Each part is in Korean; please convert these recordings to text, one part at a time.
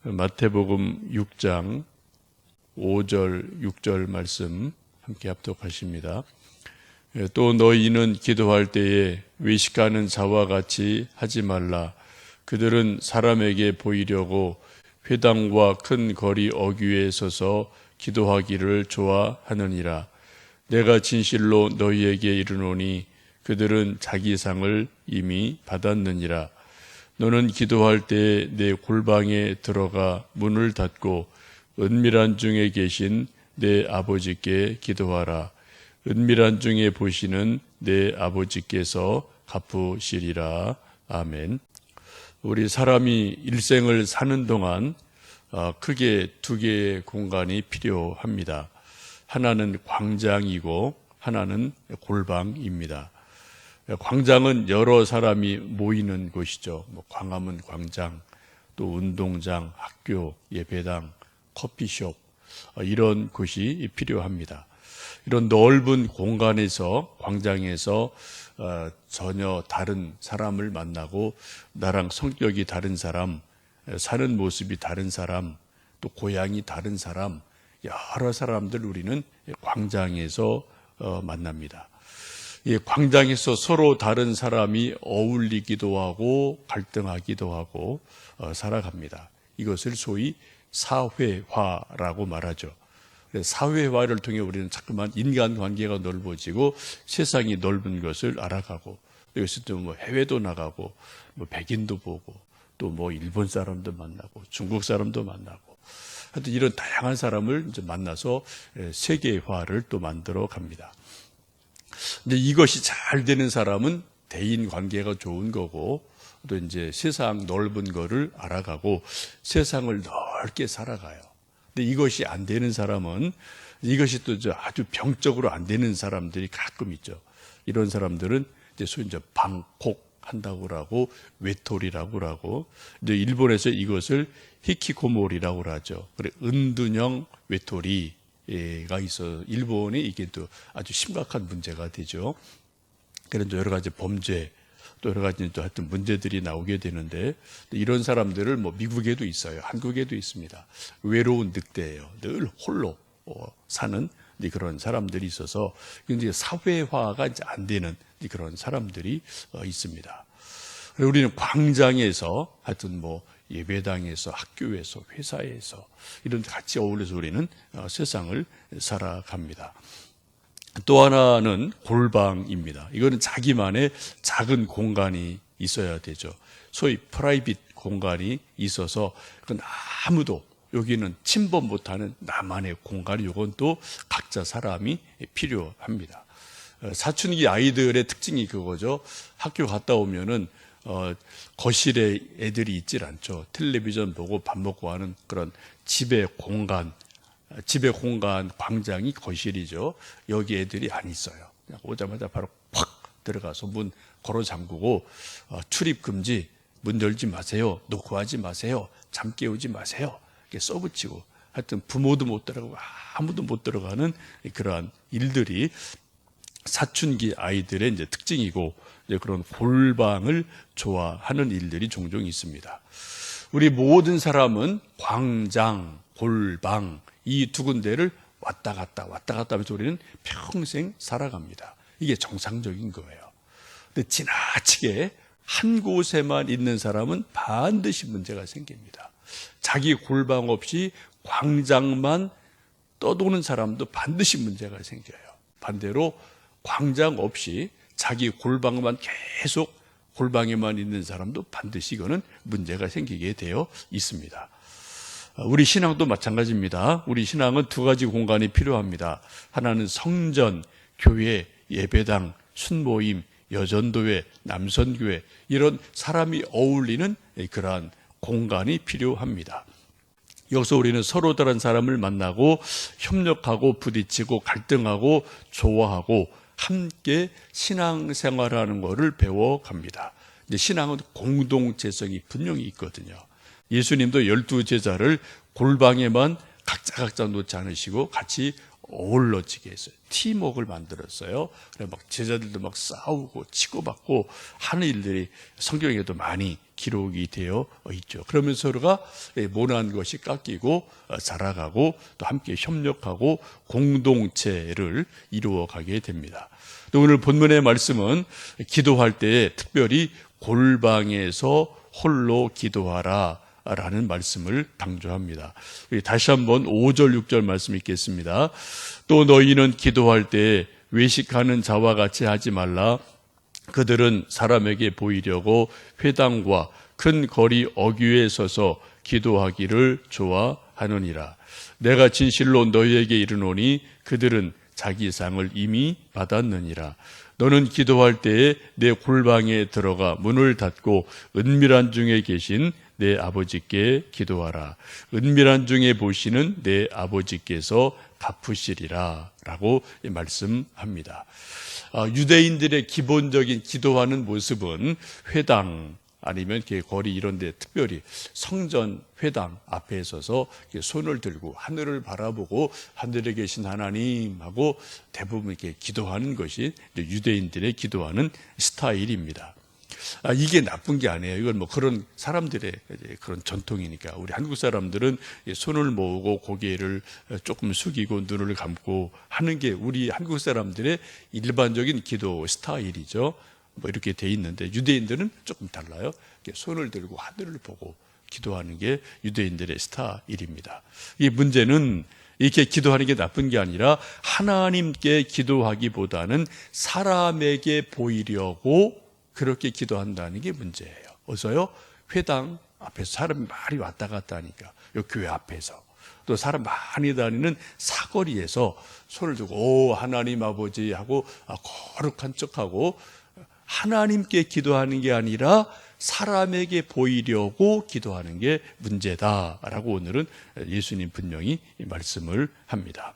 마태복음 6장 5절, 6절 말씀 함께 합독하십니다. 또 너희는 기도할 때에 외식하는 자와 같이 하지 말라. 그들은 사람에게 보이려고 회당과 큰 거리 어귀에 서서 기도하기를 좋아하느니라. 내가 진실로 너희에게 이르노니 그들은 자기 상을 이미 받았느니라. 너는 기도할 때 내 골방에 들어가 문을 닫고 은밀한 중에 계신 내 아버지께 기도하라. 은밀한 중에 보시는 내 아버지께서 갚으시리라. 아멘. 우리 사람이 일생을 사는 동안 크게 두 개의 공간이 필요합니다. 하나는 광장이고 하나는 골방입니다. 광장은 여러 사람이 모이는 곳이죠. 광화문 광장, 또 운동장, 학교, 예배당, 커피숍, 이런 곳이 필요합니다. 이런 넓은 공간에서, 광장에서 전혀 다른 사람을 만나고 나랑 성격이 다른 사람, 사는 모습이 다른 사람, 또 고향이 다른 사람, 여러 사람들 우리는 광장에서 만납니다. 이 광장에서 서로 다른 사람이 어울리기도 하고 갈등하기도 하고 살아갑니다. 이것을 소위 사회화라고 말하죠. 사회화를 통해 우리는 자꾸만 인간관계가 넓어지고 세상이 넓은 것을 알아가고, 여기서 또 해외도 나가고 백인도 보고 또 일본 사람도 만나고 중국 사람도 만나고, 하여튼 이런 다양한 사람을 이제 만나서 세계화를 또 만들어 갑니다. 근데 이것이 잘 되는 사람은 대인 관계가 좋은 거고, 또 이제 세상 넓은 거를 알아가고 세상을 넓게 살아가요. 근데 이것이 안 되는 사람은, 이것이 또 아주 병적으로 안 되는 사람들이 가끔 있죠. 이런 사람들은 이제 소위 이제 방콕한다고 하고 외톨이라고 하고, 이제 일본에서 이것을 히키코모리라고 하죠. 그래, 은둔형 외톨이. 가 있어. 일본에 이게 또 아주 심각한 문제가 되죠. 그런 여러 가지 범죄, 또 여러 가지 또 하여튼 문제들이 나오게 되는데, 이런 사람들을 미국에도 있어요. 한국에도 있습니다. 외로운 늑대예요. 늘 홀로 사는 그런 사람들이 있어서 이제 사회화가 이제 안 되는 그런 사람들이 있습니다. 우리는 광장에서 하여튼 예배당에서, 학교에서, 회사에서 이런 데 같이 어울려서 우리는 세상을 살아갑니다. 또 하나는 골방입니다. 이거는 자기만의 작은 공간이 있어야 되죠. 소위 프라이빗 공간이 있어서 그건 아무도, 여기는 침범 못하는 나만의 공간이, 이건 또 각자 사람이 필요합니다. 사춘기 아이들의 특징이 그거죠. 학교 갔다 오면은 거실에 애들이 있질 않죠. 텔레비전 보고 밥 먹고 하는 그런 집의 공간, 광장이 거실이죠. 여기 애들이 안 있어요. 그냥 오자마자 바로 팍 들어가서 문 걸어 잠그고 출입 금지, 문 열지 마세요, 노크하지 마세요, 잠 깨우지 마세요, 이렇게 써붙이고, 하여튼 부모도 못 들어가고 아무도 못 들어가는 그러한 일들이 사춘기 아이들의 이제 특징이고, 이제 그런 골방을 좋아하는 일들이 종종 있습니다. 우리 모든 사람은 광장, 골방, 이 두 군데를 왔다 갔다 하면서 우리는 평생 살아갑니다. 이게 정상적인 거예요. 근데 지나치게 한 곳에만 있는 사람은 반드시 문제가 생깁니다. 자기 골방 없이 광장만 떠도는 사람도 반드시 문제가 생겨요. 반대로 광장 없이 자기 골방만 계속 골방에만 있는 사람도 반드시 이거는 문제가 생기게 되어 있습니다. 우리 신앙도 마찬가지입니다. 우리 신앙은 두 가지 공간이 필요합니다. 하나는 성전, 교회, 예배당, 순모임, 여전도회, 남선교회, 이런 사람이 어울리는 그러한 공간이 필요합니다. 여기서 우리는 서로 다른 사람을 만나고 협력하고 부딪히고 갈등하고 좋아하고 함께 신앙생활하는 것을 배워갑니다. 이제 신앙은 공동체성이 분명히 있거든요. 예수님도 12 제자를 골방에만 각자 놓지 않으시고 같이 어울러지게 했어요. 팀워크를 만들었어요. 그래서 막 제자들도 막 싸우고 치고받고 하는 일들이 성경에도 많이 기록이 되어 있죠. 그러면서 서로가 모난 것이 깎이고 자라가고 또 함께 협력하고 공동체를 이루어가게 됩니다. 또 오늘 본문의 말씀은 기도할 때 특별히 골방에서 홀로 기도하라 라는 말씀을 강조합니다. 다시 한번 5절 6절 말씀 읽겠습니다. 또 너희는 기도할 때 외식하는 자와 같이 하지 말라. 그들은 사람에게 보이려고 회당과 큰 거리 어귀에 서서 기도하기를 좋아하느니라. 내가 진실로 너희에게 이르노니 그들은 자기 상을 이미 받았느니라. 너는 기도할 때에 내 골방에 들어가 문을 닫고 은밀한 중에 계신 내 아버지께 기도하라. 은밀한 중에 보시는 내 아버지께서 갚으시리라 라고 말씀합니다. 유대인들의 기본적인 기도하는 모습은 회당 아니면 거리 이런 데 특별히 성전 회당 앞에 서서 손을 들고 하늘을 바라보고 하늘에 계신 하나님하고 대부분 이렇게 기도하는 것이 유대인들의 기도하는 스타일입니다. 이게 나쁜 게 아니에요. 이건 뭐 그런 사람들의 그런 전통이니까. 우리 한국 사람들은 손을 모으고 고개를 조금 숙이고 눈을 감고 하는 게 우리 한국 사람들의 일반적인 기도 스타일이죠. 뭐 이렇게 돼 있는데 유대인들은 조금 달라요. 손을 들고 하늘을 보고 기도하는 게 유대인들의 스타일입니다. 이 문제는 이렇게 기도하는 게 나쁜 게 아니라 하나님께 기도하기보다는 사람에게 보이려고 그렇게 기도한다는 게 문제예요. 어서요? 회당 앞에서 사람이 많이 왔다 갔다 하니까 요 교회 앞에서 또 사람 많이 다니는 사거리에서 손을 들고 오 하나님 아버지 하고 거룩한 척하고 하나님께 기도하는 게 아니라 사람에게 보이려고 기도하는 게 문제다라고 오늘은 예수님 분명히 말씀을 합니다.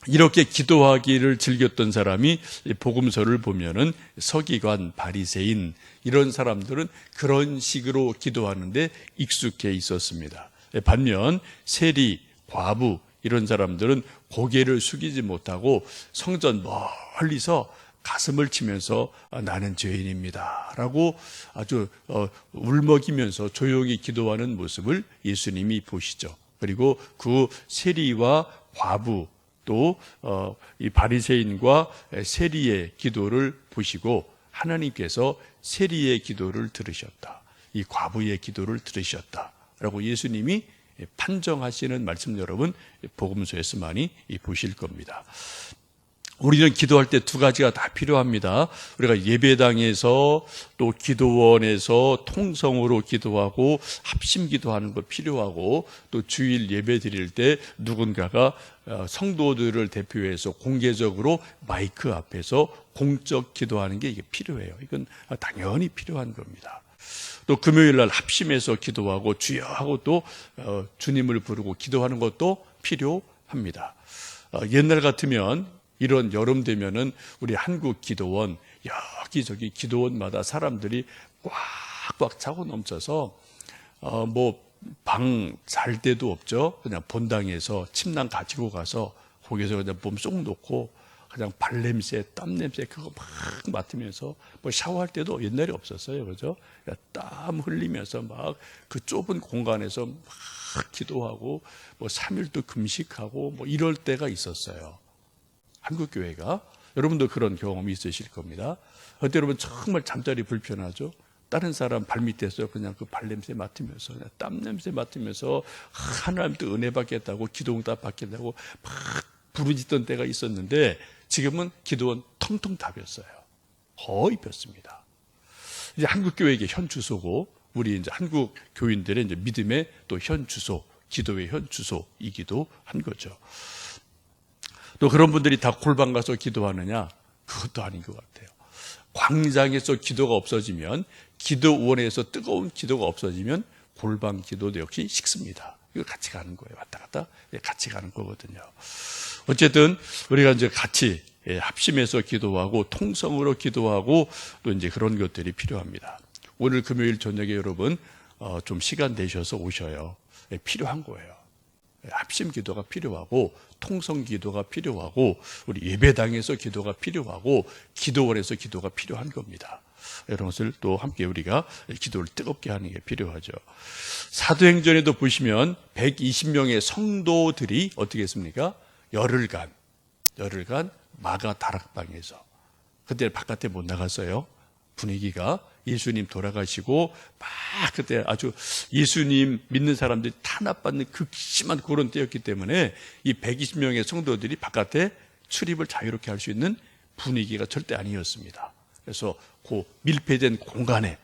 이렇게 기도하기를 즐겼던 사람이 복음서를 보면은 서기관, 바리새인 이런 사람들은 그런 식으로 기도하는데 익숙해 있었습니다. 반면 세리, 과부 이런 사람들은 고개를 숙이지 못하고 성전 멀리서 가슴을 치면서 나는 죄인입니다 라고 아주 울먹이면서 조용히 기도하는 모습을 예수님이 보시죠. 그리고 그 세리와 과부 또 이 바리새인과 세리의 기도를 보시고 하나님께서 세리의 기도를 들으셨다. 이 과부의 기도를 들으셨다라고 예수님이 판정하시는 말씀 여러분 복음서에서 많이 보실 겁니다. 우리는 기도할 때 두 가지가 다 필요합니다. 우리가 예배당에서 또 기도원에서 통성으로 기도하고 합심 기도하는 것 필요하고 또 주일 예배 드릴 때 누군가가 성도들을 대표해서 공개적으로 마이크 앞에서 공적 기도하는 게 이게 필요해요. 이건 당연히 필요한 겁니다. 또 금요일 날 합심해서 기도하고 주여 하고 또 주님을 부르고 기도하는 것도 필요합니다. 옛날 같으면 이런 여름 되면은 우리 한국 기도원 여기저기 기도원마다 사람들이 꽉꽉 차고 넘쳐서 뭐 방 잘 데도 없죠. 그냥 본당에서 침낭 가지고 가서 거기서 그냥 몸 쏙 놓고 그냥 발냄새, 땀냄새 그거 막 맡으면서 뭐 샤워할 때도 옛날에 없었어요. 그죠? 땀 흘리면서 막 그 좁은 공간에서 막 기도하고 뭐 3일도 금식하고 뭐 이럴 때가 있었어요. 한국 교회가 여러분도 그런 경험이 있으실 겁니다. 그때 여러분 정말 잠자리 불편하죠. 다른 사람 발밑에서 그냥 그 발냄새 맡으면서 그냥 땀냄새 맡으면서 하나님도 은혜 받겠다고 기도응답 받겠다고 막 부르짖던 때가 있었는데 지금은 기도원 텅텅 다 폈어요. 거의 폈습니다. 이제 한국 교회의 현 주소고 우리 이제 한국 교인들의 이제 믿음의 또 현 주소, 기도의 현 주소이기도 한 거죠. 또 그런 분들이 다 골방 가서 기도하느냐? 그것도 아닌 것 같아요. 광장에서 기도가 없어지면 기도원에서 뜨거운 기도가 없어지면 골방 기도도 역시 식습니다. 이거 같이 가는 거예요. 왔다 갔다 같이 가는 거거든요. 어쨌든 우리가 이제 같이 합심해서 기도하고 통성으로 기도하고 또 이제 그런 것들이 필요합니다. 오늘 금요일 저녁에 여러분 좀 시간 내셔서 오셔요. 필요한 거예요. 합심 기도가 필요하고 통성 기도가 필요하고 우리 예배당에서 기도가 필요하고 기도원에서 기도가 필요한 겁니다. 이런 것을 또 함께 우리가 기도를 뜨겁게 하는 게 필요하죠. 사도행전에도 보시면 120명의 성도들이 어떻게 했습니까? 열흘간 마가 다락방에서, 그때 바깥에 못 나갔어요. 분위기가 예수님 돌아가시고 막 그때 아주 예수님 믿는 사람들이 탄압받는 극심한 그런 때였기 때문에 이 120명의 성도들이 바깥에 출입을 자유롭게 할 수 있는 분위기가 절대 아니었습니다. 그래서 그 밀폐된 공간에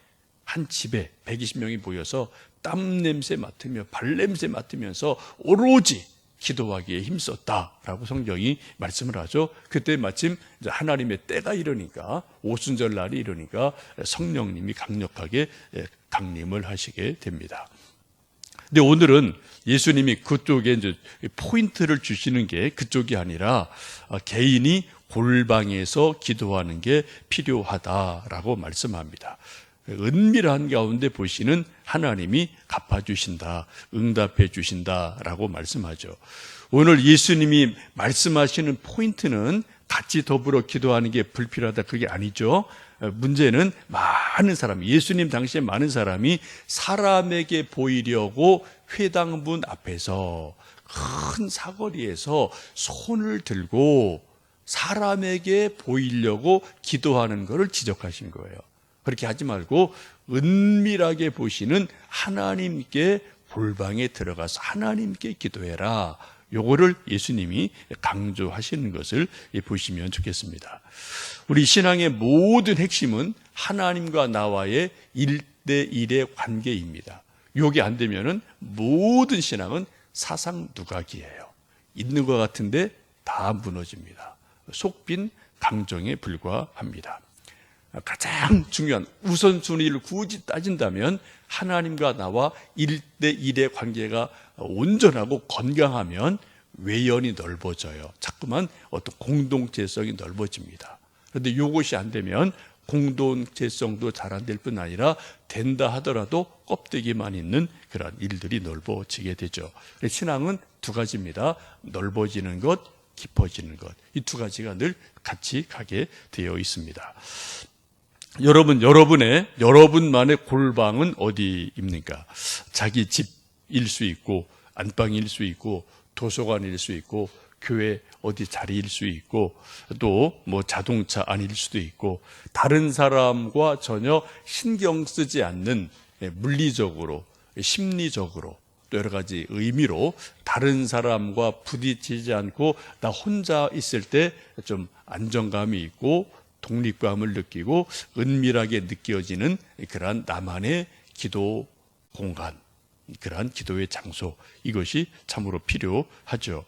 한 집에 120명이 모여서 땀 냄새 맡으며 발 냄새 맡으면서 오로지 기도하기에 힘썼다라고 성경이 말씀을 하죠. 그때 마침 하나님의 때가 이르니까, 오순절 날이 이르니까 성령님이 강력하게 강림을 하시게 됩니다. 근데 오늘은 예수님이 그쪽에 이제 포인트를 주시는 게 그쪽이 아니라 개인이 골방에서 기도하는 게 필요하다라고 말씀합니다. 은밀한 가운데 보시는 하나님이 갚아주신다, 응답해 주신다라고 말씀하죠. 오늘 예수님이 말씀하시는 포인트는 같이 더불어 기도하는 게 불필요하다, 그게 아니죠. 문제는 많은 사람, 예수님 당시에 많은 사람이 사람에게 보이려고 회당문 앞에서 큰 사거리에서 손을 들고 사람에게 보이려고 기도하는 것을 지적하신 거예요. 그렇게 하지 말고 은밀하게 보시는 하나님께 골방에 들어가서 하나님께 기도해라. 요거를 예수님이 강조하시는 것을 보시면 좋겠습니다. 우리 신앙의 모든 핵심은 하나님과 나와의 1대1의 관계입니다. 요게 안 되면은 모든 신앙은 사상 누각이에요. 있는 것 같은데 다 무너집니다. 속빈 강정에 불과합니다. 가장 중요한 우선순위를 굳이 따진다면 하나님과 나와 1대1의 관계가 온전하고 건강하면 외연이 넓어져요. 자꾸만 어떤 공동체성이 넓어집니다. 그런데 이것이 안 되면 공동체성도 잘 안 될 뿐 아니라 된다 하더라도 껍데기만 있는 그런 일들이 넓어지게 되죠. 신앙은 두 가지입니다. 넓어지는 것, 깊어지는 것. 이 두 가지가 늘 같이 가게 되어 있습니다. 여러분만의 골방은 어디입니까? 자기 집일 수 있고, 안방일 수 있고, 도서관일 수 있고, 교회 어디 자리일 수 있고, 또 뭐 자동차 안일 수도 있고, 다른 사람과 전혀 신경 쓰지 않는 물리적으로, 심리적으로, 또 여러 가지 의미로 다른 사람과 부딪히지 않고 나 혼자 있을 때 좀 안정감이 있고 독립감을 느끼고 은밀하게 느껴지는 그러한 나만의 기도 공간, 그러한 기도의 장소, 이것이 참으로 필요하죠.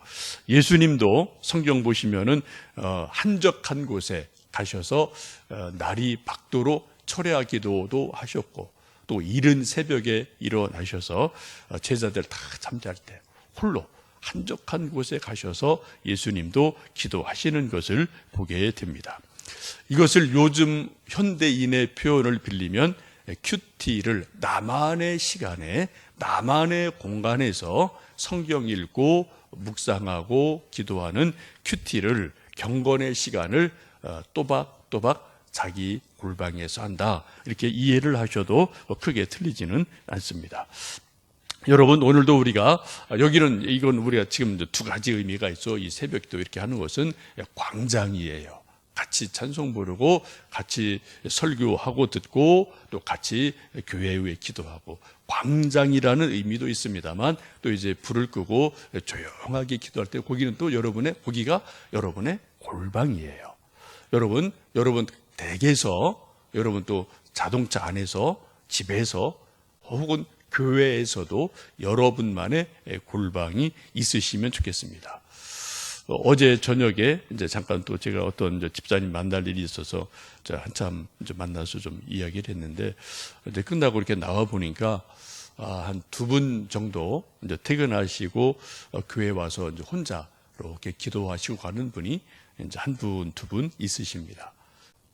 예수님도 성경 보시면은 한적한 곳에 가셔서 날이 밝도록 철야 기도도 하셨고, 또 이른 새벽에 일어나셔서 제자들 다 잠잘 때 홀로 한적한 곳에 가셔서 예수님도 기도하시는 것을 보게 됩니다. 이것을 요즘 현대인의 표현을 빌리면 큐티를 나만의 시간에 나만의 공간에서 성경 읽고 묵상하고 기도하는 큐티를, 경건의 시간을 또박또박 자기 골방에서 한다, 이렇게 이해를 하셔도 크게 틀리지는 않습니다. 여러분, 오늘도 우리가 이건 우리가 지금 두 가지 의미가 있어. 이 새벽기도 이렇게 하는 것은 광장이에요. 같이 찬송 부르고 같이 설교하고 듣고 또 같이 교회에 기도하고, 광장이라는 의미도 있습니다만 또 이제 불을 끄고 조용하게 기도할 때 거기가 여러분의 골방이에요. 여러분 댁에서, 여러분 또 자동차 안에서, 집에서, 혹은 교회에서도 여러분만의 골방이 있으시면 좋겠습니다. 어제 저녁에 이제 잠깐 또 제가 어떤 집사님 만날 일이 있어서 한참 만나서 좀 이야기를 했는데, 이제 끝나고 이렇게 나와 보니까 한 두 분 정도 이제 퇴근하시고 교회 와서 이제 혼자 이렇게 기도하시고 가는 분이 이제 한 분, 두 분 있으십니다.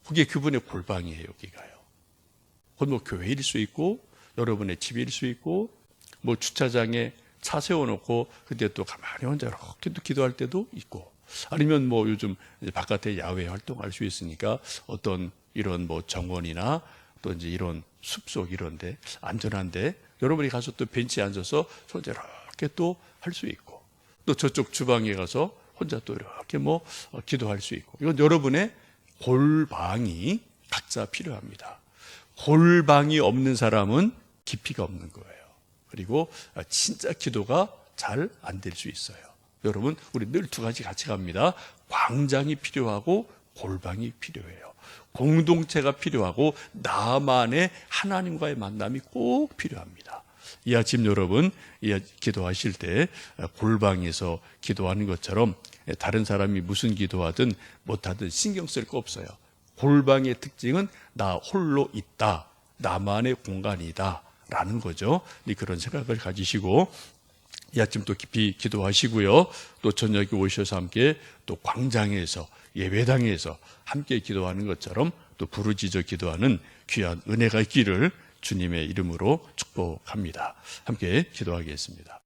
그게 그분의 골방이에요. 여기가요. 그건 뭐 교회일 수 있고, 여러분의 집일 수 있고, 뭐 주차장에 차 세워놓고 그때 또 가만히 혼자 이렇게 또 기도할 때도 있고, 아니면 뭐 요즘 이제 바깥에 야외 활동할 수 있으니까 어떤 이런 뭐 정원이나 또 이제 이런 숲속 이런데 안전한데 여러분이 가서 또 벤치에 앉아서 혼자 이렇게 또 할 수 있고, 또 저쪽 주방에 가서 혼자 또 이렇게 뭐 기도할 수 있고, 이건 여러분의 골방이 각자 필요합니다. 골방이 없는 사람은 깊이가 없는 거예요. 그리고 진짜 기도가 잘 안 될 수 있어요. 여러분, 우리 늘 두 가지 같이 갑니다. 광장이 필요하고 골방이 필요해요. 공동체가 필요하고 나만의 하나님과의 만남이 꼭 필요합니다. 이 아침 여러분, 기도하실 때 골방에서 기도하는 것처럼 다른 사람이 무슨 기도하든 못하든 신경 쓸 거 없어요. 골방의 특징은 나 홀로 있다, 나만의 공간이다 라는 거죠. 그런 생각을 가지시고 이 아침 또 깊이 기도하시고요. 또 저녁에 오셔서 함께 또 광장에서 예배당에서 함께 기도하는 것처럼 또 부르짖어 기도하는 귀한 은혜가 있기를 주님의 이름으로 축복합니다. 함께 기도하겠습니다.